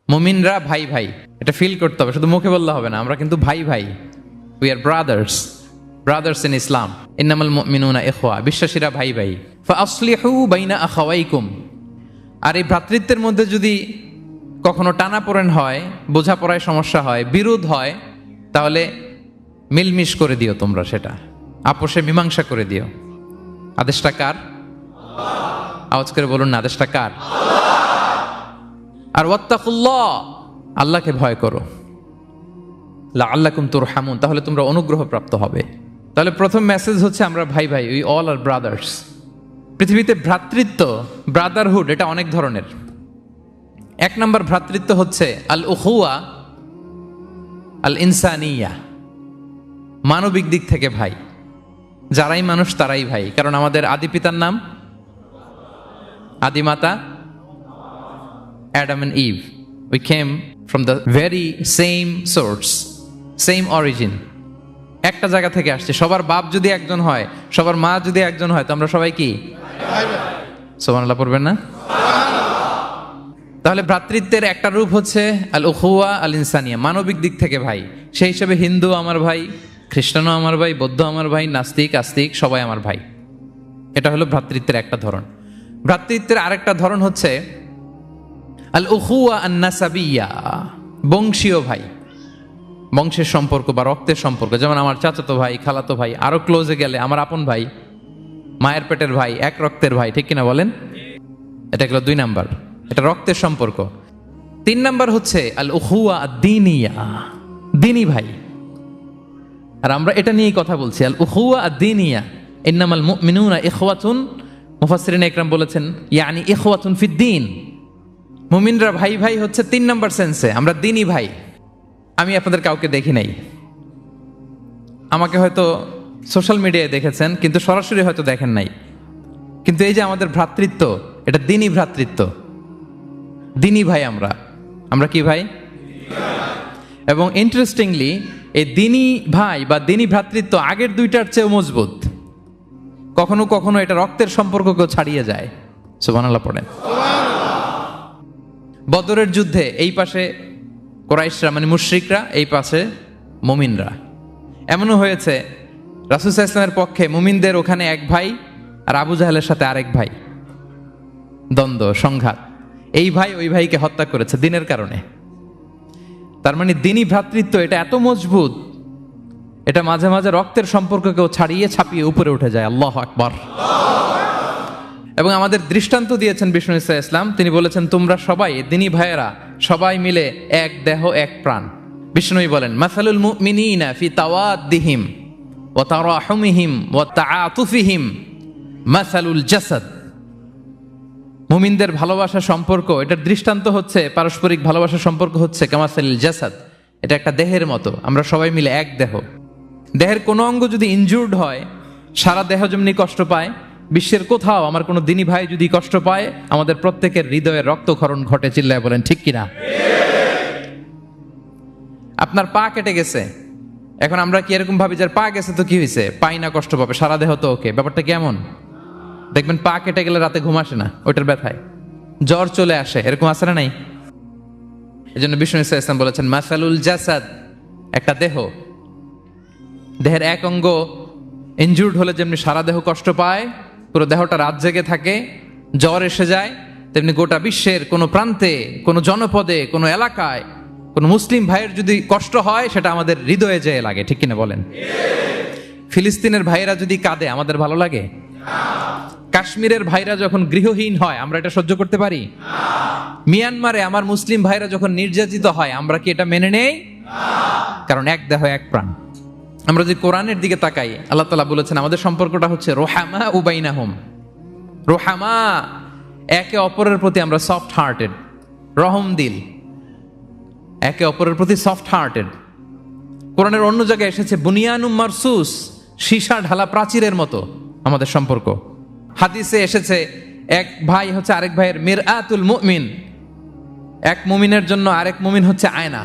মুমিনরা ভাই ভাই, এটা ফিল করতে হবে, শুধু মুখে বললে হবে না। আমরা কিন্তু ভাই ভাই, উই আর ব্রাদার্স ইন ইসলাম। ইন্নামাল মুমিনুনা ইখওয়া, বিশ্বাসীরা ভাই ভাই। ফাসলিহু বাইনা আখাওয়াইকুম। আর এই ভ্রাতৃত্বের মধ্যে যদি কখনো টানাপোড়েন হয়, বোঝাপড়ায় সমস্যা হয়, বিরোধ হয়, তাহলে মিলমিশ করে দিও তোমরা, সেটা আপোষে মীমাংসা করে দিও। আদেশটা কার? আওয়াজ করে বলুন না, আদেশটা কার? আর ওয়াত্তাকুল্লাহ, আল্লাহকে ভয় করো। লাআল্লাকুম তুরহামুন, তাহলে তোমরা অনুগ্রহ প্রাপ্ত হবে। তাহলে প্রথম মেসেজ হচ্ছে আমরা ভাই ভাই, উই অল আর ব্রাদার্স। পৃথিবীতে ভ্রাতৃত্ব, ব্রাদারহুড, এটা অনেক ধরনের। এক নম্বর ভ্রাতৃত্ব হচ্ছে আল উখুয়া আল ইনসানিয়া, মানবিক দিক থেকে ভাই। যারাই মানুষ তারাই ভাই, কারণ আমাদের আদি পিতার নাম, আদিমাতা Adam and Eve. We came from the very same source, same origin. একটা জায়গা থেকে আসছে। সবার বাপ যদি একজন হয়, সবার মা যদি একজন হয়, তো আমরা সবাই কি? সুবহানাল্লাহ পড়বেন না? তাহলে ভ্রাতৃত্বের একটা রূপ হচ্ছে আল উখুয়া আল ইনসানিয়া, মানবিক দিক থেকে ভাই। সেই হিসাবে হিন্দু আমার ভাই, খ্রিস্টানও আমার ভাই, বৌদ্ধ আমার ভাই, নাস্তিক আস্তিক সবাই আমার ভাই। এটা হলো ভ্রাতৃত্বের একটা ধরন। ভ্রাতৃত্বের আরেকটা ধরন হচ্ছে আল উখুয়া আন নাসাবিয়া, বংশীয় ভাই, বংশের সম্পর্ক বা রক্তের সম্পর্ক। যেমন আমার চাচাতো ভাই, খালাতো ভাই, আরো ক্লোজে গেলে আমার আপন ভাই, মায়ের পেটের ভাই, এক রক্তের ভাই, ঠিক কিনা বলেন? এটা গেল 2 নাম্বার, এটা রক্তের সম্পর্ক। 3 নাম্বার হচ্ছে আল উখুয়া আদ-দীনিয়া, দিনী ভাই। আর আমরা এটা নিয়েই কথা বলছি, আল উখুয়া আদ-দীনিয়া। ইন্নামাল মুমিনুনা ইখওয়াতুন, মুফাসসিরিন ইকরাম বলেছেন ইয়ানি ইখওয়াতুন ফিদ-দীন। মুমিনরা ভাই ভাই হচ্ছে 3 নাম্বার সেন্সে, আমরা দিনী ভাই। আমি আপনাদের কাউকে দেখি নাই, আমাকে হয়তো সোশ্যাল মিডিয়ায় দেখেছেন, কিন্তু সরাসরি হয়তো দেখেন নাই। কিন্তু এই যে আমাদের ভ্রাতৃত্ব, এটা দিনী ভ্রাতৃত্ব, দিনী ভাই। আমরা কি ভাই? এবং ইন্টারেস্টিংলি এই দিনী ভাই বা দিনী ভ্রাতৃত্ব আগের 2টার চেয়েও মজবুত। কখনো কখনো এটা রক্তের সম্পর্ককেও ছাড়িয়ে যায়। সুবহানাল্লাহ পড়েন। বদরের যুদ্ধে এই পাশে কুরাইশরা মানে মুশরিকরা, এই পাশে মুমিনরা। এমনও হয়েছে রাসূল সাল্লাল্লাহু আলাইহি ওয়াসাল্লামের পক্ষে মুমিনদের ওখানে এক ভাই, আর আবু জাহেলের সাথে আরেক ভাই, দ্বন্দ্ব সংঘাত। এই ভাই ওই ভাইকে হত্যা করেছে দিনের কারণে। তার মানে দিনী ভ্রাতৃত্ব এটা এত মজবুত, এটা মাঝে মাঝে রক্তের সম্পর্ককেও ছাড়িয়ে ছাপিয়ে উপরে উঠে যায়। আল্লাহু আকবার। এবং আমাদের দৃষ্টান্ত দিয়েছেন বিষ্ণু ইসলাম, তিনি বলেছেন তোমরা সবাই দিনী ভাইয়েরা, সবাই মিলে এক দেহ এক প্রাণ। বিষ্ণুই বলেন মাসালুল মুমিনিনা ফি তাওয়াদ্দিহিম ওয়া তারাহুমিহিম ওয়া তাআতুফিহিম মাসালুল জাসাদ। মুমিনদের ভালোবাসা সম্পর্ক, এটার দৃষ্টান্ত হচ্ছে, পারস্পরিক ভালোবাসা সম্পর্ক হচ্ছে কামাসালিল জাসাদ, এটা একটা দেহের মতো। আমরা সবাই মিলে এক দেহ। দেহের কোনো অঙ্গ যদি ইনজুর্ড হয়, সারা দেহ যেমনি কষ্ট পায়, বিশ্বের কোথাও আমার কোনো দিনী ভাই যদি কষ্ট পায়, আমাদের প্রত্যেকের হৃদয়ে রক্তক্ষরণ ঘটে। চিল্লায় বলেন ঠিক কিনা? আপনার পা কেটে গেছে, এখন আমরা কি এরকম ভাবি যে পা গেছে তো কি হয়েছে, পাই না কষ্ট পাবে, সারা দেহ তো ওকে? ব্যাপারটা কেমন? দেখবেন পা কেটে গেলে রাতে ঘুম আসে না, ওইটার ব্যথায় জ্বর চলে আসে, এরকম আসে না নাই? এই জন্য বিষ্ণু ইসলাম বলেছেন মাসালুল জাসাদ, একটা দেহ, দেহের এক অঙ্গ ইনজুর্ড হলে যেমনি সারা দেহ কষ্ট পায়, পুরো দেহটা রাত জেগে থাকে, জ্বর এসে যায়, তেমনি গোটা বিশ্বের কোনো প্রান্তে, কোনো জনপদে, কোনো এলাকায় কোনো মুসলিম ভাইয়ের যদি কষ্ট হয়, সেটা আমাদের হৃদয়ে যেয়ে লাগে। ঠিক কিনা বলেন? ফিলিস্তিনের ভাইয়েরা যদি কাঁদে, আমাদের ভালো লাগে? কাশ্মীরের ভাইরা যখন গৃহহীন হয়, আমরা এটা সহ্য করতে পারি? মিয়ানমারে আমার মুসলিম ভাইরা যখন নির্যাতিত হয়, আমরা কি এটা মেনে নেই? কারণ এক দেহ এক প্রাণ। আমরা যদি কোরআনের দিকে তাকাই, আল্লাহ তাআলা বলেছেন আমাদের সম্পর্কটা হচ্ছে রোহামা উবাইনাহুম। রোহামা, একে অপরের প্রতি আমরা সফট হার্টেড, রহম দিল, একে অপরের প্রতি সফট হার্টেড। কোরআনের অন্য জায়গায় এসেছে বুনিয়ানুম মারসুস, সীসা ঢালা প্রাচীরের মতো আমাদের সম্পর্ক। হাদিসে এসেছে এক ভাই হচ্ছে আরেক ভাইয়ের মিরআতুল মুমিন, এক মুমিনের জন্য আরেক মুমিন হচ্ছে আয়না।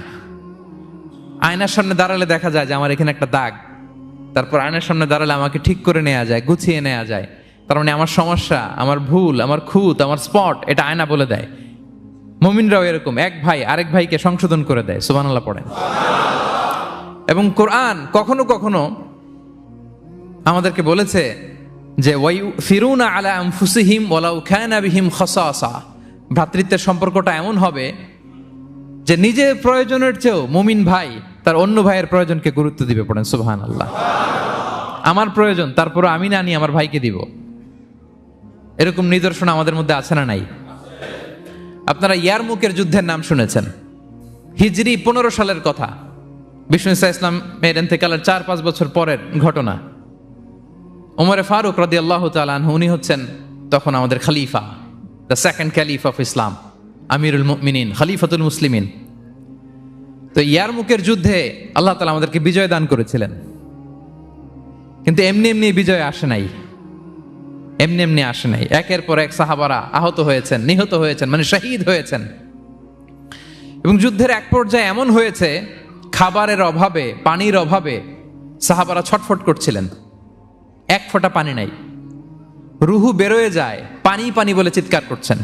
আয়নার সামনে দাঁড়ালে দেখা যায় যে আমার এখানে একটা দাগ, তারপর আয়নার সামনে দাঁড়ালে আমাকে ঠিক করে নেওয়া যায়, গুছিয়ে নেওয়া যায়। তার মানে আমার সমস্যা, আমার ভুল, আমার খুঁত, আমার স্পট, এটা আয়না বলে দেয়। মুমিনরাও এরকম, এক ভাই আরেক ভাইকে সংশোধন করে দেয়। সুবহানাল্লাহ পড়েন। এবং কোরআন কখনো কখনো আমাদেরকে বলেছে যে ওয়ায়ুফিরুনা আলা আনফুসিহিম ওয়ালাউ কানা বিহিম খাসাসা, ভ্রাতৃত্বের সম্পর্কটা এমন হবে যে নিজের প্রয়োজনের চেয়েও মুমিন ভাই তার অন্য ভাইয়ের প্রয়োজনকে গুরুত্ব দিবে। পড়েন সুবহানাল্লাহ। আমার প্রয়োজন তারপরে আমি না নিয়ে আমার ভাইকে দিব, এরকম নিদর্শন আমাদের মধ্যে আছে না নাই? আপনারা ইয়ারমুকের যুদ্ধের নাম শুনেছেন, হিজরি 15 সালের কথা। বিষ্ণু ইসা ইসলামের ইন্তেকালের 4-5 বছর পরের ঘটনা। ওমরে ফারুক রাদিয়াল্লাহু তাআলা আনহু, উনি হচ্ছেন তখন আমাদের খলিফা, the second caliph of Islam, আমিরুল মুমিনিন, খলিফাতুল মুসলিমিন। তো ইয়ারমুকের যুদ্ধে আল্লাহ তাআলা আমাদেরকে বিজয় দান করেছিলেন, কিন্তু এমনি এমনি বিজয় আসে নাই, এমনি এমনি আসে নাই। একের পর এক সাহাবারা আহত হয়েছেন, নিহত হয়েছেন, মানে শহীদ হয়েছেন। এবং যুদ্ধের এক পর্যায়ে এমন হয়েছে, খাবারের অভাবে, পানির অভাবে সাহাবারা ছটফট করছিলেন, এক ফোঁটা পানি নাই, রুহু বেরোয় যায়, পানি পানি বলে চিৎকার করছেন।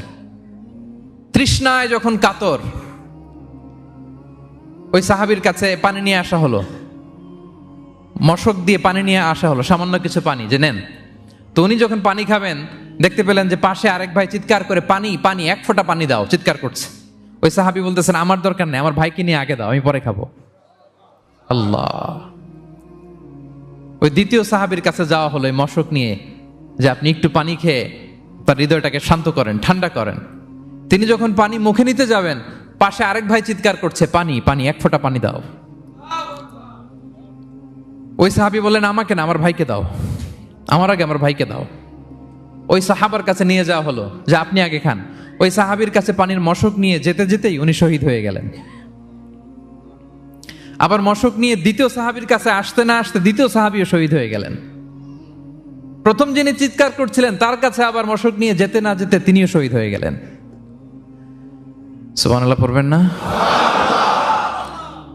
তৃষ্ণায় যখন কাতর, ওই সাহাবীর কাছে পানি নিয়ে আসা হলো, মশক দিয়ে পানি নিয়ে আসা হলো, সামান্য কিছু পানি, যে নেন। তো উনি যখন পানি খাবেন, দেখতে পেলেন যে পাশে আরেক ভাই চিৎকার করে পানি পানি, এক ফোঁটা পানি দাও, চিৎকার করছে। ওই সাহাবী বলতেছেন, আমার দরকার নেই, আমার ভাইকে নিয়ে আগে দাও, আমি পরে খাবো। আল্লাহ। ওই দ্বিতীয় সাহাবীর কাছে যাওয়া হলো এই মশক নিয়ে, যে আপনি একটু পানি খেয়ে তার হৃদয়টাকে শান্ত করেন, ঠান্ডা করেন। তিনি যখন পানি মুখে নিতে যাবেন, পাশে আরেক ভাই চিৎকার করছে, পানি পানি, এক ফোঁটা পানি দাও। ওই সাহাবী বললেন, আমাকে না, আমার ভাইকে দাও, আমার আগে আমার ভাইকে দাও। ওই সাহাবার কাছে নিয়ে যাওয়া হলো যে আপনি আগে খান। ওই সাহাবীর কাছে পানির মশক নিয়ে যেতে যেতেই উনি শহীদ হয়ে গেলেন। আবার মশক নিয়ে দ্বিতীয় সাহাবীর কাছে আসতে না আসতে দ্বিতীয় সাহাবীও শহীদ হয়ে গেলেন। প্রথম যিনি চিৎকার করছিলেন তার কাছে আবার মশক নিয়ে যেতে না যেতে তিনিও শহীদ হয়ে গেলেন। সুবহানাল্লাহ পড়বেন না?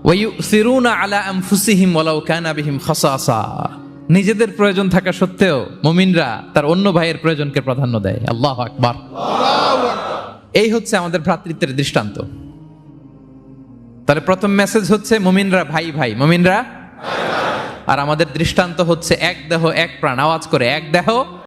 ওয়ায়ুসিরুনা আলা আনফুসিহিম ওয়ালাউ কানা বিহিম খাসাসা, নিজেদের প্রয়োজন থাকা সত্ত্বেও মুমিনরা তার অন্য ভাইয়ের প্রয়োজনকে প্রাধান্য দেয়। আল্লাহু আকবার। এই হচ্ছে আমাদের ভ্রাতৃত্বের দৃষ্টান্ত। তাহলে প্রথম মেসেজ হচ্ছে মুমিনরা ভাই ভাই, মুমিনরা। আর আমাদের দৃষ্টান্ত হচ্ছে এক দেহ এক প্রাণ। আওয়াজ করে, এক দেহ